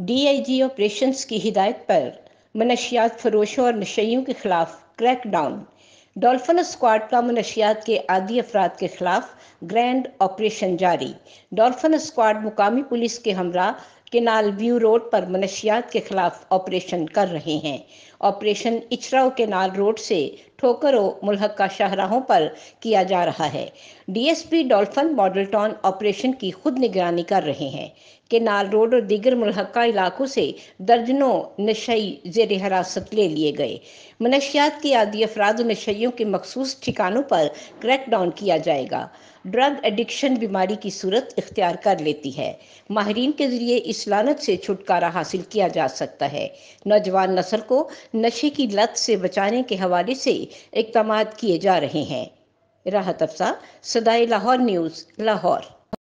DIG operations की हिदायत पर मनशियात फरोशों और नशइयों के खिलाफ क्रैक डाउन। डॉल्फिन स्क्वाड का मनशियात के आदी अफराद के खिलाफ ग्रैंड ऑपरेशन जारी। डॉल्फिन स्क्वाड मुकामी पुलिस के हमरा केनाल व्यू रोड पर मनशियात के खिलाफ ऑपरेशन कर रहे हैं। ऑपरेशन इचराव केनाल रोड से ठोकरों मुल्हका शाहराहों पर किया जा रहा है। DSP dolphin model town operation की खुद निगरानी कर रहे हैं। केनाल रोड और दीगर मुल्हका इलाकों से दर्जनों नशई जेर हिरासत ले लिए गए। मनशियात की आदी अफराद और नशइयों के मखसूस ठिकानों पर क्रैकडाउन किया जाएगा। ड्रग एडिक्शन बीमारी की सूरत इख्तियार कर लेती है। माहिरीन के जरिए इस लानत से छुटकारा हासिल किया जा सकता है। नौजवान नस्ल को नशे की लत से बचाने के हवाले से इक़दामात किए जा रहे हैं। राहत अफ़ज़ा, सदाए लाहौर न्यूज़, लाहौर।